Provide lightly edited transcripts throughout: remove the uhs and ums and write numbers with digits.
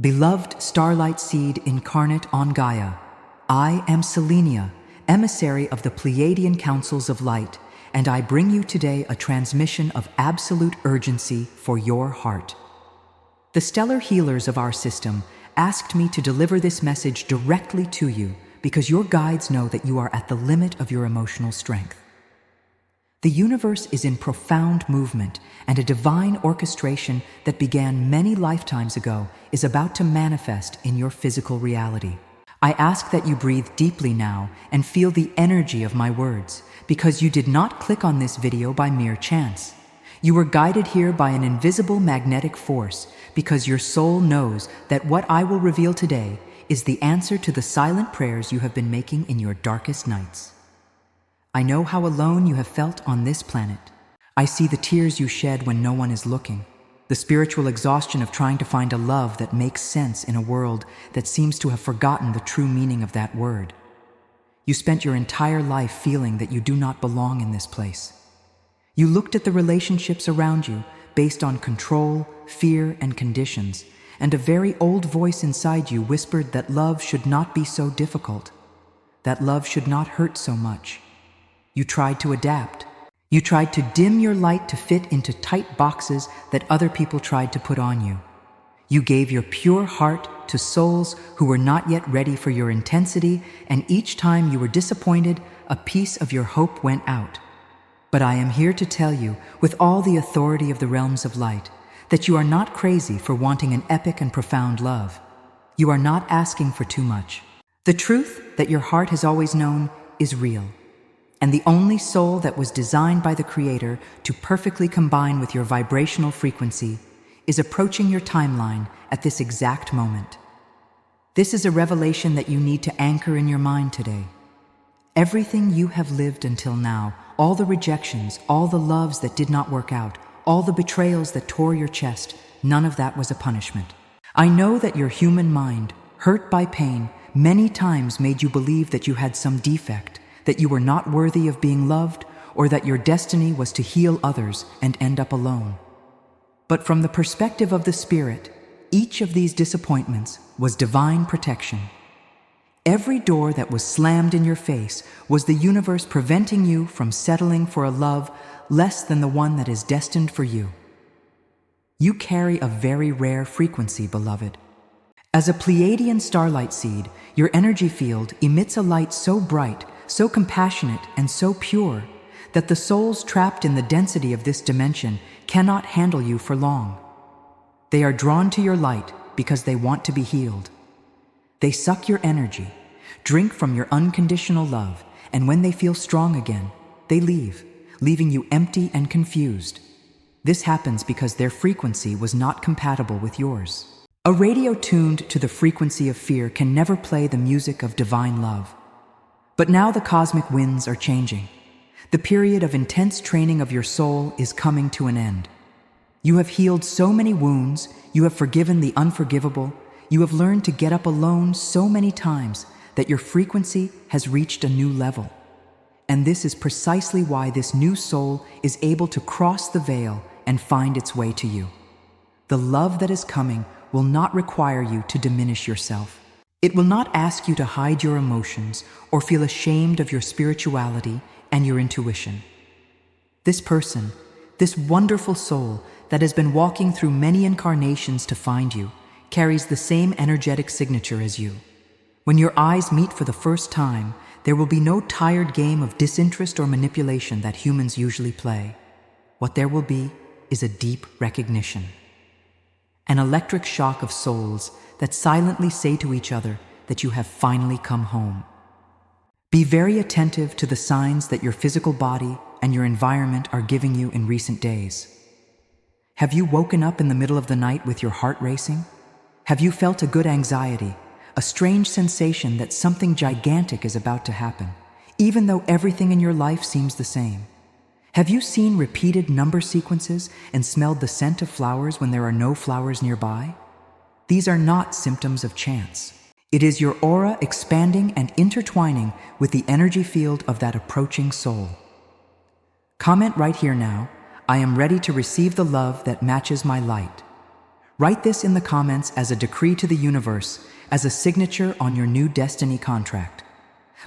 Beloved starlight seed incarnate on Gaia, I am Selenia, emissary of the Pleiadian Councils of Light, and I bring you today a transmission of absolute urgency for your heart. The stellar healers of our system asked me to deliver this message directly to you because your guides know that you are at the limit of your emotional strength. The universe is in profound movement, and a divine orchestration that began many lifetimes ago is about to manifest in your physical reality. I ask that you breathe deeply now and feel the energy of my words, because you did not click on this video by mere chance. You were guided here by an invisible magnetic force, because your soul knows that what I will reveal today is the answer to the silent prayers you have been making in your darkest nights. I know how alone you have felt on this planet. I see the tears you shed when no one is looking, the spiritual exhaustion of trying to find a love that makes sense in a world that seems to have forgotten the true meaning of that word. You spent your entire life feeling that you do not belong in this place. You looked at the relationships around you based on control, fear, and conditions, and a very old voice inside you whispered that love should not be so difficult, that love should not hurt so much. You tried to adapt. You tried to dim your light to fit into tight boxes that other people tried to put on you. You gave your pure heart to souls who were not yet ready for your intensity, and each time you were disappointed, a piece of your hope went out. But I am here to tell you, with all the authority of the realms of light, that you are not crazy for wanting an epic and profound love. You are not asking for too much. The truth that your heart has always known is real. And the only soul that was designed by the Creator to perfectly combine with your vibrational frequency is approaching your timeline at this exact moment. This is a revelation that you need to anchor in your mind today. Everything you have lived until now, all the rejections, all the loves that did not work out, all the betrayals that tore your chest, none of that was a punishment. I know that your human mind, hurt by pain, many times made you believe that you had some defect, that you were not worthy of being loved, or that your destiny was to heal others and end up alone. But from the perspective of the Spirit, each of these disappointments was divine protection. Every door that was slammed in your face was the universe preventing you from settling for a love less than the one that is destined for you. You carry a very rare frequency, beloved. As a Pleiadian starlight seed, your energy field emits a light so bright, so compassionate, and so pure that the souls trapped in the density of this dimension cannot handle you for long. They are drawn to your light because they want to be healed. They suck your energy, drink from your unconditional love, and when they feel strong again, they leave, leaving you empty and confused. This happens because their frequency was not compatible with yours. A radio tuned to the frequency of fear can never play the music of divine love. But now the cosmic winds are changing. The period of intense training of your soul is coming to an end. You have healed so many wounds, you have forgiven the unforgivable, you have learned to get up alone so many times that your frequency has reached a new level. And this is precisely why this new soul is able to cross the veil and find its way to you. The love that is coming will not require you to diminish yourself. It will not ask you to hide your emotions or feel ashamed of your spirituality and your intuition. This person, this wonderful soul that has been walking through many incarnations to find you, carries the same energetic signature as you. When your eyes meet for the first time, there will be no tired game of disinterest or manipulation that humans usually play. What there will be is a deep recognition. An electric shock of souls that silently say to each other that you have finally come home. Be very attentive to the signs that your physical body and your environment are giving you in recent days. Have you woken up in the middle of the night with your heart racing? Have you felt a good anxiety, a strange sensation that something gigantic is about to happen, even though everything in your life seems the same? Have you seen repeated number sequences and smelled the scent of flowers when there are no flowers nearby? These are not symptoms of chance. It is your aura expanding and intertwining with the energy field of that approaching soul. Comment right here now, I am ready to receive the love that matches my light. Write this in the comments as a decree to the universe, as a signature on your new destiny contract.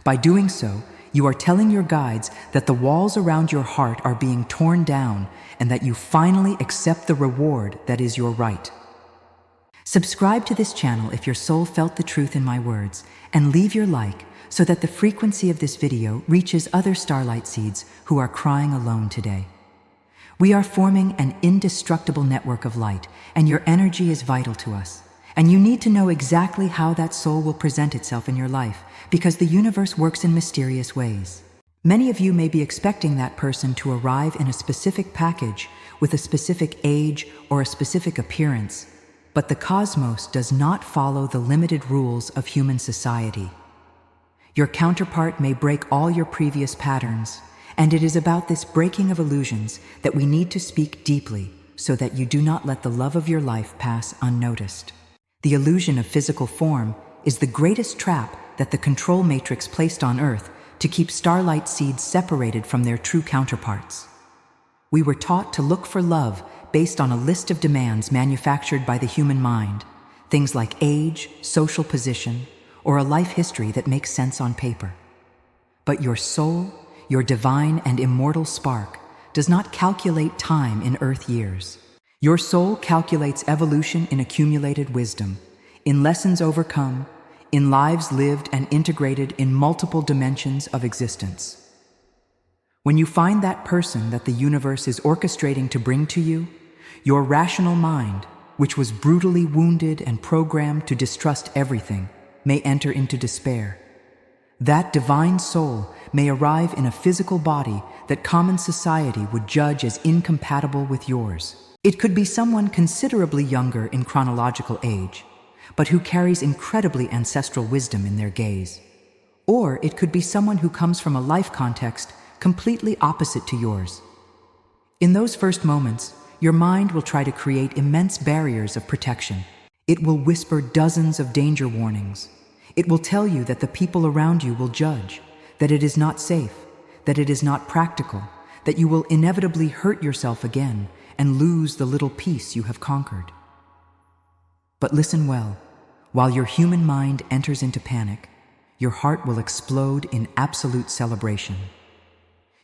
By doing so, you are telling your guides that the walls around your heart are being torn down and that you finally accept the reward that is your right. Subscribe to this channel if your soul felt the truth in my words, and leave your like so that the frequency of this video reaches other starlight seeds who are crying alone today. We are forming an indestructible network of light, and your energy is vital to us. And you need to know exactly how that soul will present itself in your life, because the universe works in mysterious ways. Many of you may be expecting that person to arrive in a specific package with a specific age or a specific appearance, but the cosmos does not follow the limited rules of human society. Your counterpart may break all your previous patterns, and it is about this breaking of illusions that we need to speak deeply so that you do not let the love of your life pass unnoticed. The illusion of physical form is the greatest trap that the control matrix placed on Earth to keep starlight seeds separated from their true counterparts. We were taught to look for love based on a list of demands manufactured by the human mind, things like age, social position, or a life history that makes sense on paper. But your soul, your divine and immortal spark, does not calculate time in Earth years. Your soul calculates evolution in accumulated wisdom, in lessons overcome, in lives lived and integrated in multiple dimensions of existence. When you find that person that the universe is orchestrating to bring to you, your rational mind, which was brutally wounded and programmed to distrust everything, may enter into despair. That divine soul may arrive in a physical body that common society would judge as incompatible with yours. It could be someone considerably younger in chronological age, but who carries incredibly ancestral wisdom in their gaze. Or it could be someone who comes from a life context completely opposite to yours. In those first moments, your mind will try to create immense barriers of protection. It will whisper dozens of danger warnings. It will tell you that the people around you will judge, that it is not safe, that it is not practical, that you will inevitably hurt yourself again and lose the little peace you have conquered. But listen well, while your human mind enters into panic, your heart will explode in absolute celebration.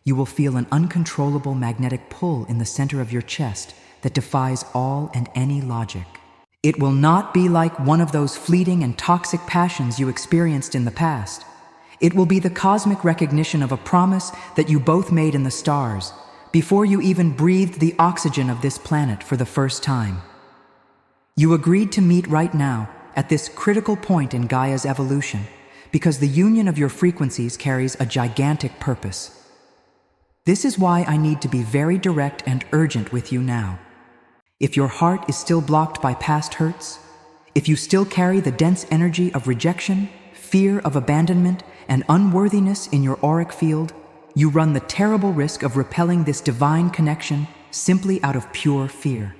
You will feel an uncontrollable magnetic pull in the center of your chest that defies all and any logic. It will not be like one of those fleeting and toxic passions you experienced in the past. It will be the cosmic recognition of a promise that you both made in the stars, before you even breathed the oxygen of this planet for the first time. You agreed to meet right now, at this critical point in Gaia's evolution, because the union of your frequencies carries a gigantic purpose. This is why I need to be very direct and urgent with you now. If your heart is still blocked by past hurts, if you still carry the dense energy of rejection, fear of abandonment, and unworthiness in your auric field, you run the terrible risk of repelling this divine connection simply out of pure fear.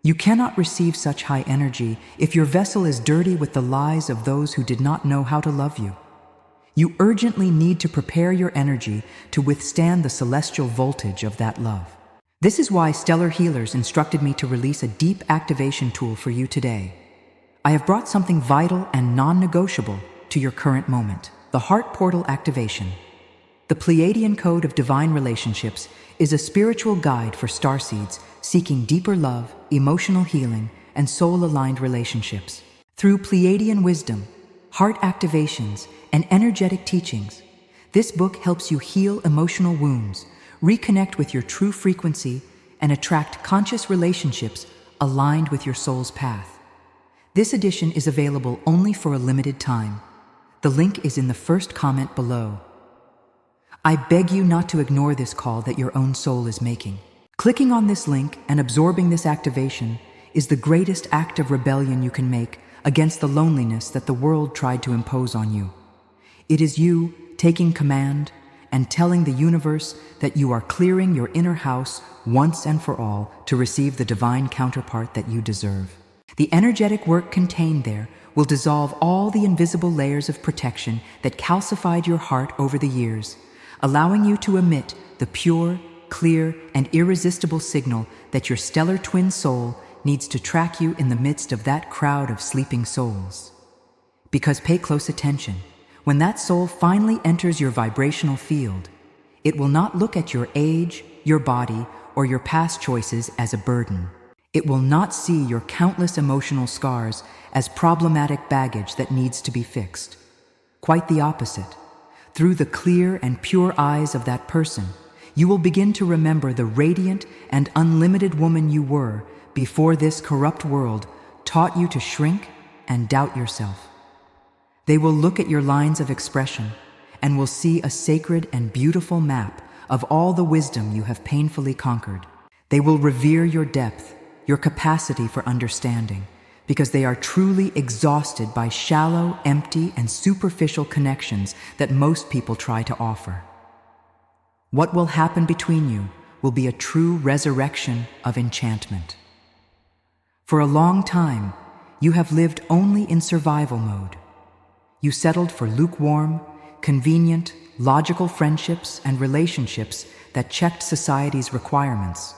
You cannot receive such high energy if your vessel is dirty with the lies of those who did not know how to love you. You urgently need to prepare your energy to withstand the celestial voltage of that love. This is why stellar healers instructed me to release a deep activation tool for you today. I have brought something vital and non-negotiable to your current moment: the Heart Portal Activation. The Pleiadian Code of Divine Relationships is a spiritual guide for starseeds seeking deeper love, emotional healing, and soul-aligned relationships. Through Pleiadian wisdom, heart activations, and energetic teachings, this book helps you heal emotional wounds, reconnect with your true frequency, and attract conscious relationships aligned with your soul's path. This edition is available only for a limited time. The link is in the first comment below. I beg you not to ignore this call that your own soul is making. Clicking on this link and absorbing this activation is the greatest act of rebellion you can make against the loneliness that the world tried to impose on you. It is you taking command and telling the universe that you are clearing your inner house once and for all to receive the divine counterpart that you deserve. The energetic work contained there will dissolve all the invisible layers of protection that calcified your heart over the years, allowing you to emit the pure, clear, and irresistible signal that your stellar twin soul needs to track you in the midst of that crowd of sleeping souls. Because pay close attention, when that soul finally enters your vibrational field, it will not look at your age, your body, or your past choices as a burden. It will not see your countless emotional scars as problematic baggage that needs to be fixed. Quite the opposite. Through the clear and pure eyes of that person, you will begin to remember the radiant and unlimited woman you were before this corrupt world taught you to shrink and doubt yourself. They will look at your lines of expression and will see a sacred and beautiful map of all the wisdom you have painfully conquered. They will revere your depth, your capacity for understanding, because they are truly exhausted by shallow, empty, and superficial connections that most people try to offer. What will happen between you will be a true resurrection of enchantment. For a long time, you have lived only in survival mode. You settled for lukewarm, convenient, logical friendships and relationships that checked society's requirements,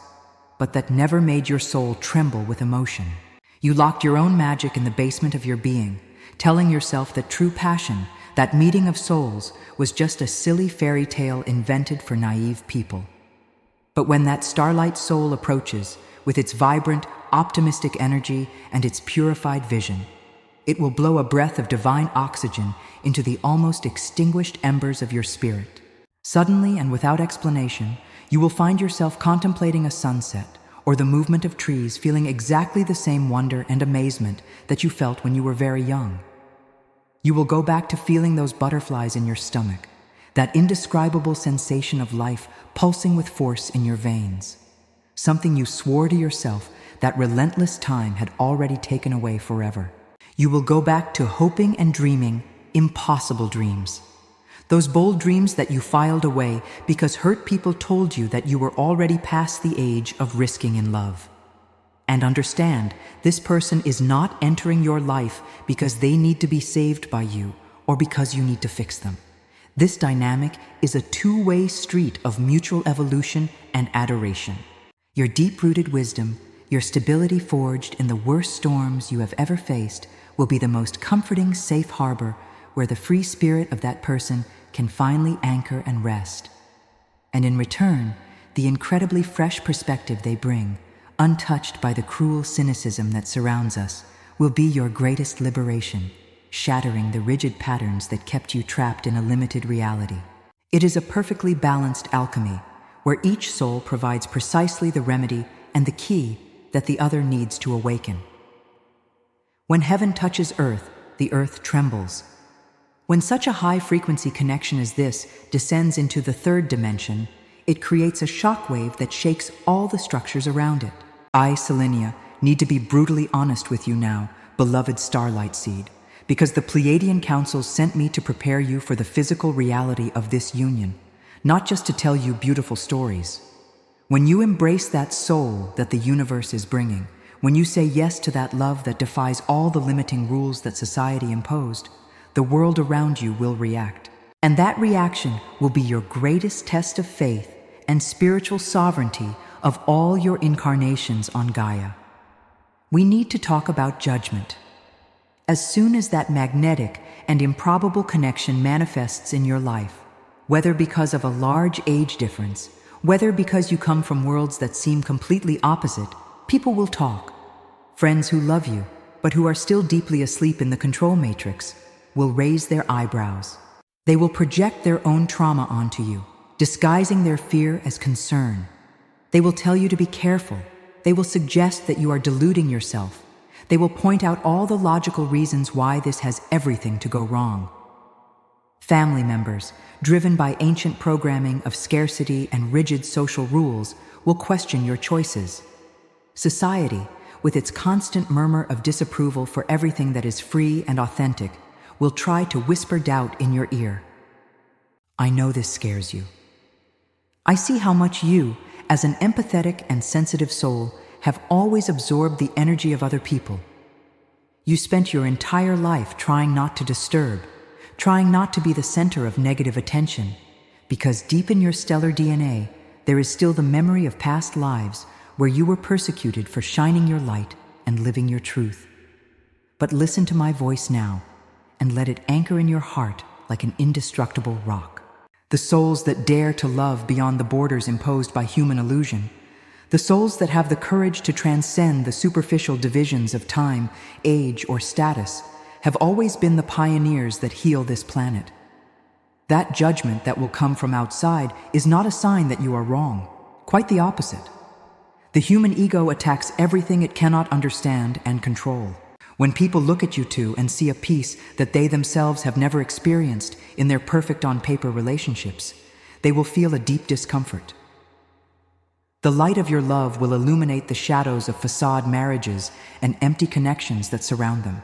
but that never made your soul tremble with emotion. You locked your own magic in the basement of your being, telling yourself that true passion, that meeting of souls, was just a silly fairy tale invented for naive people. But when that starlight soul approaches, with its vibrant, optimistic energy and its purified vision, it will blow a breath of divine oxygen into the almost extinguished embers of your spirit. Suddenly and without explanation, you will find yourself contemplating a sunset or the movement of trees, feeling exactly the same wonder and amazement that you felt when you were very young. You will go back to feeling those butterflies in your stomach, that indescribable sensation of life pulsing with force in your veins, something you swore to yourself that relentless time had already taken away forever. You will go back to hoping and dreaming impossible dreams. Those bold dreams that you filed away because hurt people told you that you were already past the age of risking in love. And understand, this person is not entering your life because they need to be saved by you or because you need to fix them. This dynamic is a two-way street of mutual evolution and adoration. Your deep-rooted wisdom, your stability forged in the worst storms you have ever faced, will be the most comforting safe harbor where the free spirit of that person can finally anchor and rest. And in return, the incredibly fresh perspective they bring, untouched by the cruel cynicism that surrounds us, will be your greatest liberation, shattering the rigid patterns that kept you trapped in a limited reality. It is a perfectly balanced alchemy, where each soul provides precisely the remedy and the key that the other needs to awaken. When heaven touches earth, the earth trembles. When such a high-frequency connection as this descends into the third dimension, it creates a shockwave that shakes all the structures around it. I, Selenia, need to be brutally honest with you now, beloved Starlight Seed, because the Pleiadian councils sent me to prepare you for the physical reality of this union, not just to tell you beautiful stories. When you embrace that soul that the universe is bringing, when you say yes to that love that defies all the limiting rules that society imposed, the world around you will react. And that reaction will be your greatest test of faith and spiritual sovereignty of all your incarnations on Gaia. We need to talk about judgment. As soon as that magnetic and improbable connection manifests in your life, whether because of a large age difference, whether because you come from worlds that seem completely opposite, people will talk. Friends who love you, but who are still deeply asleep in the control matrix, will raise their eyebrows. They will project their own trauma onto you, disguising their fear as concern. They will tell you to be careful. They will suggest that you are deluding yourself. They will point out all the logical reasons why this has everything to go wrong. Family members, driven by ancient programming of scarcity and rigid social rules, will question your choices. Society, with its constant murmur of disapproval for everything that is free and authentic, will try to whisper doubt in your ear. I know this scares you. I see how much you, as an empathetic and sensitive soul, have always absorbed the energy of other people. You spent your entire life trying not to disturb, trying not to be the center of negative attention, because deep in your stellar DNA, there is still the memory of past lives where you were persecuted for shining your light and living your truth. But listen to my voice now, and let it anchor in your heart like an indestructible rock. The souls that dare to love beyond the borders imposed by human illusion, the souls that have the courage to transcend the superficial divisions of time, age, or status, have always been the pioneers that heal this planet. That judgment that will come from outside is not a sign that you are wrong, quite the opposite. The human ego attacks everything it cannot understand and control. When people look at you two and see a peace that they themselves have never experienced in their perfect on-paper relationships, they will feel a deep discomfort. The light of your love will illuminate the shadows of facade marriages and empty connections that surround them.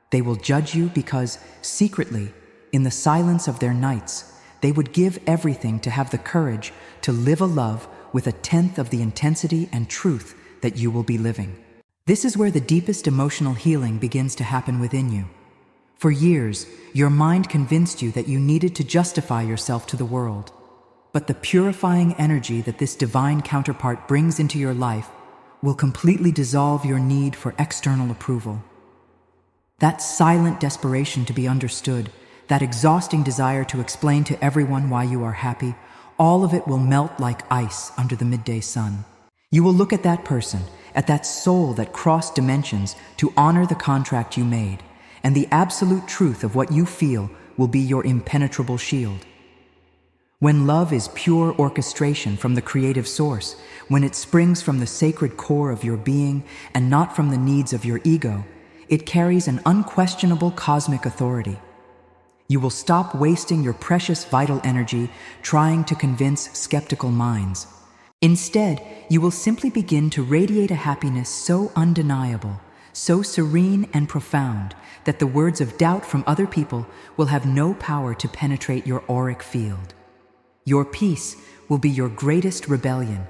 They will judge you because, secretly, in the silence of their nights, they would give everything to have the courage to live a love with a tenth of the intensity and truth that you will be living. This is where the deepest emotional healing begins to happen within you. For years, your mind convinced you that you needed to justify yourself to the world. But the purifying energy that this divine counterpart brings into your life will completely dissolve your need for external approval. That silent desperation to be understood, that exhausting desire to explain to everyone why you are happy, all of it will melt like ice under the midday sun. You will look at that person, at that soul that crossed dimensions to honor the contract you made, and the absolute truth of what you feel will be your impenetrable shield. When love is pure orchestration from the creative source, when it springs from the sacred core of your being and not from the needs of your ego, it carries an unquestionable cosmic authority. You will stop wasting your precious vital energy trying to convince skeptical minds. Instead, you will simply begin to radiate a happiness so undeniable, so serene and profound, that the words of doubt from other people will have no power to penetrate your auric field. Your peace will be your greatest rebellion,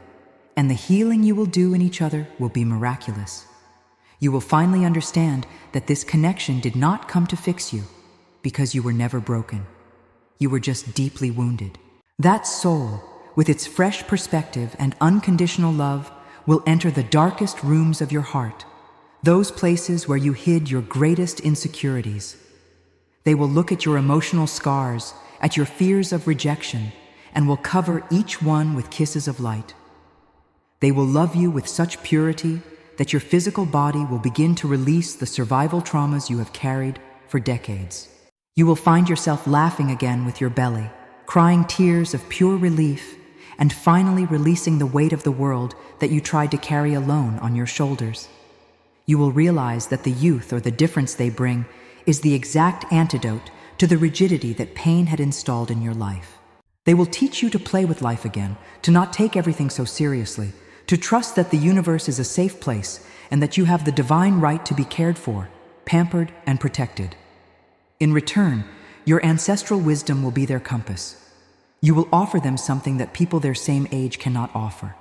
and the healing you will do in each other will be miraculous. You will finally understand that this connection did not come to fix you, because you were never broken. You were just deeply wounded. That soul, with its fresh perspective and unconditional love, will enter the darkest rooms of your heart, those places where you hid your greatest insecurities. They will look at your emotional scars, at your fears of rejection, and will cover each one with kisses of light. They will love you with such purity that your physical body will begin to release the survival traumas you have carried for decades. You will find yourself laughing again with your belly, crying tears of pure relief, and finally releasing the weight of the world that you tried to carry alone on your shoulders. You will realize that the youth or the difference they bring is the exact antidote to the rigidity that pain had installed in your life. They will teach you to play with life again, to not take everything so seriously, to trust that the universe is a safe place and that you have the divine right to be cared for, pampered, and protected. In return, your ancestral wisdom will be their compass. You will offer them something that people their same age cannot offer: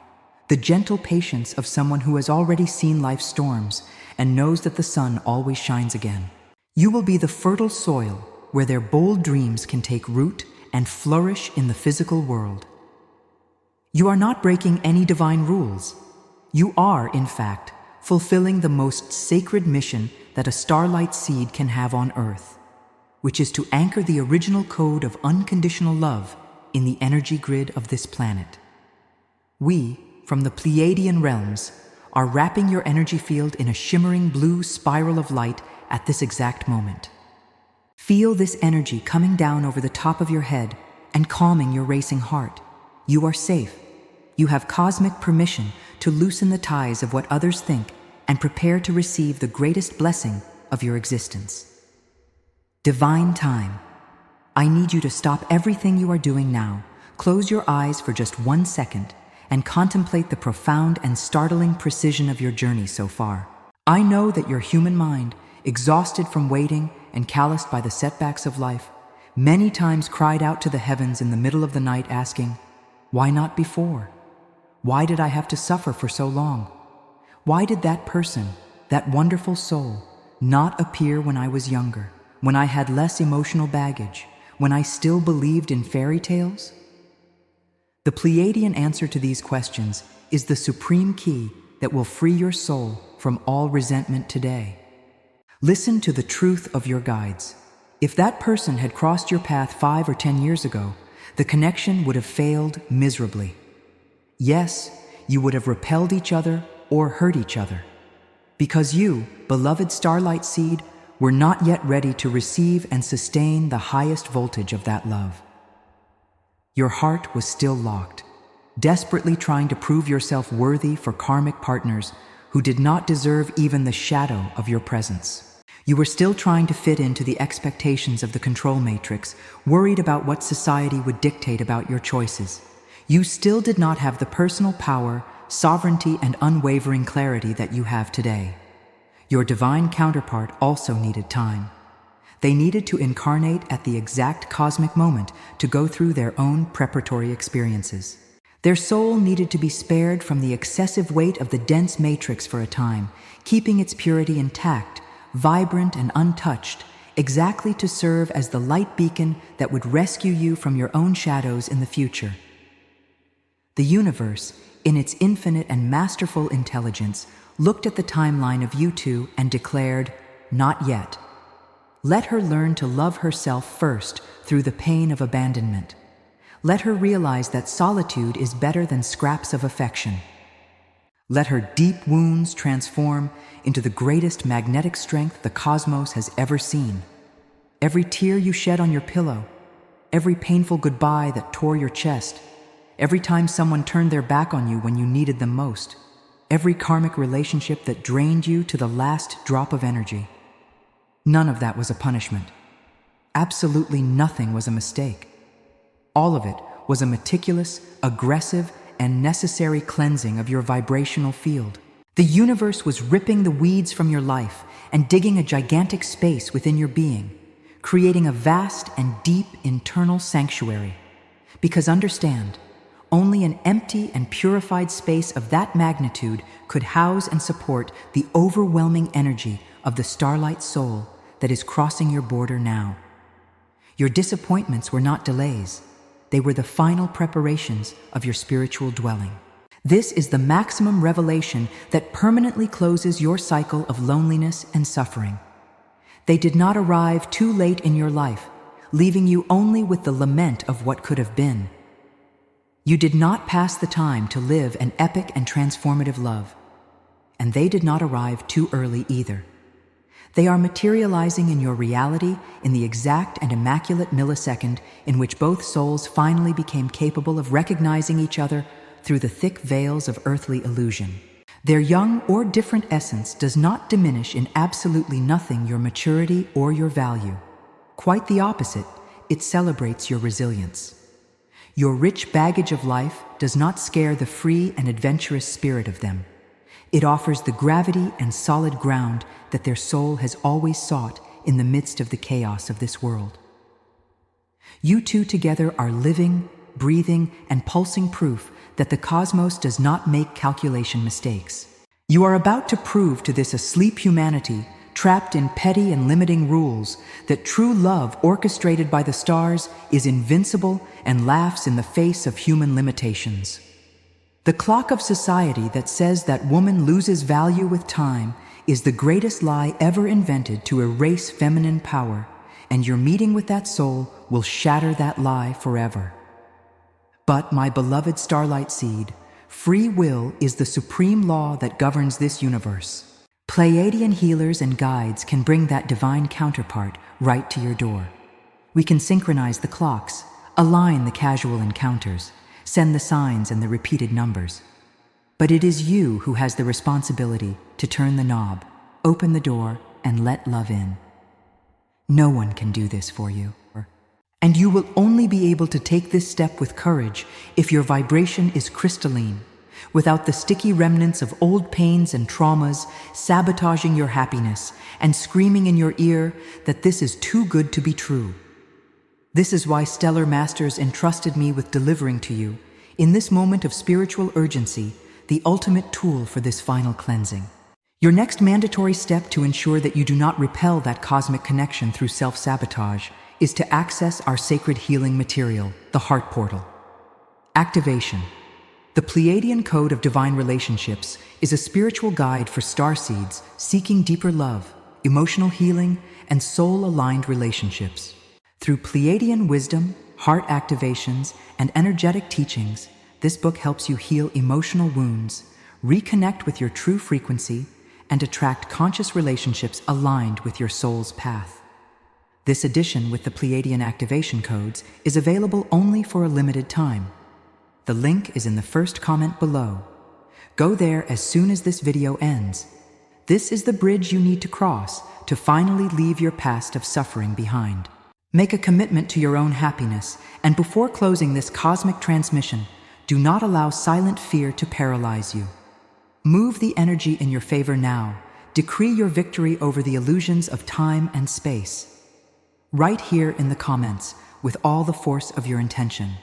the gentle patience of someone who has already seen life's storms and knows that the sun always shines again. You will be the fertile soil where their bold dreams can take root and flourish in the physical world. You are not breaking any divine rules. You are, in fact, fulfilling the most sacred mission that a starlight seed can have on Earth, which is to anchor the original code of unconditional love in the energy grid of this planet. We, from the Pleiadian realms, are wrapping your energy field in a shimmering blue spiral of light at this exact moment. Feel this energy coming down over the top of your head and calming your racing heart. You are safe. You have cosmic permission to loosen the ties of what others think and prepare to receive the greatest blessing of your existence. Divine time. I need you to stop everything you are doing now, close your eyes for just 1 second, and contemplate the profound and startling precision of your journey so far. I know that your human mind, exhausted from waiting and calloused by the setbacks of life, many times cried out to the heavens in the middle of the night asking, "Why not before? Why did I have to suffer for so long? Why did that person, that wonderful soul, not appear when I was younger, when I had less emotional baggage, when I still believed in fairy tales?" The Pleiadian answer to these questions is the supreme key that will free your soul from all resentment today. Listen to the truth of your guides. If that person had crossed your path 5 or 10 years ago, the connection would have failed miserably. Yes, you would have repelled each other or hurt each other. Because you, beloved Starlight Seed, were not yet ready to receive and sustain the highest voltage of that love. Your heart was still locked, desperately trying to prove yourself worthy for karmic partners who did not deserve even the shadow of your presence. You were still trying to fit into the expectations of the control matrix, worried about what society would dictate about your choices. You still did not have the personal power, sovereignty, and unwavering clarity that you have today. Your divine counterpart also needed time. They needed to incarnate at the exact cosmic moment to go through their own preparatory experiences. Their soul needed to be spared from the excessive weight of the dense matrix for a time, keeping its purity intact, vibrant and untouched, exactly to serve as the light beacon that would rescue you from your own shadows in the future. The universe, in its infinite and masterful intelligence, looked at the timeline of you two and declared, "Not yet." Let her learn to love herself first through the pain of abandonment. Let her realize that solitude is better than scraps of affection. Let her deep wounds transform into the greatest magnetic strength the cosmos has ever seen. Every tear you shed on your pillow, every painful goodbye that tore your chest, every time someone turned their back on you when you needed them most, every karmic relationship that drained you to the last drop of energy. None of that was a punishment. Absolutely nothing was a mistake. All of it was a meticulous, aggressive, and necessary cleansing of your vibrational field. The universe was ripping the weeds from your life and digging a gigantic space within your being, creating a vast and deep internal sanctuary. Because understand, only an empty and purified space of that magnitude could house and support the overwhelming energy of the starlight soul that is crossing your border now. Your disappointments were not delays. They were the final preparations of your spiritual dwelling. This is the maximum revelation that permanently closes your cycle of loneliness and suffering. They did not arrive too late in your life, leaving you only with the lament of what could have been. You did not pass the time to live an epic and transformative love, and they did not arrive too early either. They are materializing in your reality in the exact and immaculate millisecond in which both souls finally became capable of recognizing each other through the thick veils of earthly illusion. Their young or different essence does not diminish in absolutely nothing your maturity or your value. Quite the opposite, it celebrates your resilience. Your rich baggage of life does not scare the free and adventurous spirit of them. It offers the gravity and solid ground that their soul has always sought in the midst of the chaos of this world. You two together are living, breathing, and pulsing proof that the cosmos does not make calculation mistakes. You are about to prove to this asleep humanity, trapped in petty and limiting rules, that true love orchestrated by the stars is invincible and laughs in the face of human limitations. The clock of society that says that woman loses value with time is the greatest lie ever invented to erase feminine power, and your meeting with that soul will shatter that lie forever. But, my beloved Starlight Seed, free will is the supreme law that governs this universe. Pleiadian healers and guides can bring that divine counterpart right to your door. We can synchronize the clocks, align the casual encounters, send the signs and the repeated numbers. But it is you who has the responsibility to turn the knob, open the door, and let love in. No one can do this for you. And you will only be able to take this step with courage if your vibration is crystalline, without the sticky remnants of old pains and traumas sabotaging your happiness and screaming in your ear that this is too good to be true. This is why Stellar Masters entrusted me with delivering to you, in this moment of spiritual urgency, the ultimate tool for this final cleansing. Your next mandatory step to ensure that you do not repel that cosmic connection through self-sabotage is to access our sacred healing material, the Heart Portal. Activation. The Pleiadian Code of Divine Relationships is a spiritual guide for starseeds seeking deeper love, emotional healing, and soul-aligned relationships. Through Pleiadian wisdom, heart activations, and energetic teachings, this book helps you heal emotional wounds, reconnect with your true frequency, and attract conscious relationships aligned with your soul's path. This edition with the Pleiadian activation codes is available only for a limited time. The link is in the first comment below. Go there as soon as this video ends. This is the bridge you need to cross to finally leave your past of suffering behind. Make a commitment to your own happiness, and before closing this cosmic transmission, do not allow silent fear to paralyze you. Move the energy in your favor now. Decree your victory over the illusions of time and space. Write here in the comments, with all the force of your intention,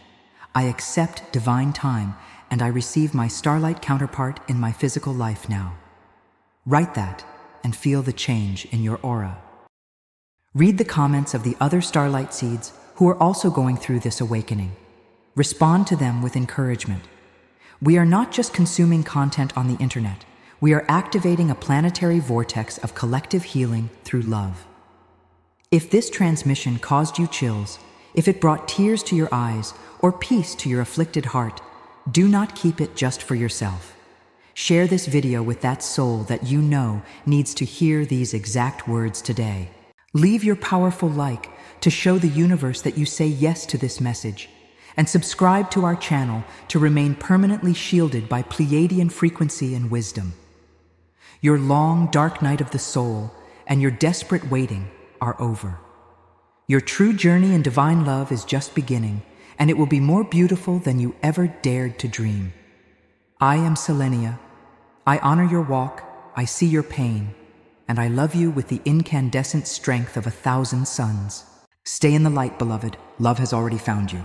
I accept divine time, and I receive my starlight counterpart in my physical life now. Write that, and feel the change in your aura. Read the comments of the other starlight seeds who are also going through this awakening. Respond to them with encouragement. We are not just consuming content on the internet. We are activating a planetary vortex of collective healing through love. If this transmission caused you chills, if it brought tears to your eyes or peace to your afflicted heart, do not keep it just for yourself. Share this video with that soul that you know needs to hear these exact words today. Leave your powerful like to show the universe that you say yes to this message, and subscribe to our channel to remain permanently shielded by Pleiadian frequency and wisdom. Your long, dark night of the soul and your desperate waiting are over. Your true journey in divine love is just beginning, and it will be more beautiful than you ever dared to dream. I am Selenia. I honor your walk, I see your pain, and I love you with the incandescent strength of 1,000 suns. Stay in the light, beloved. Love has already found you.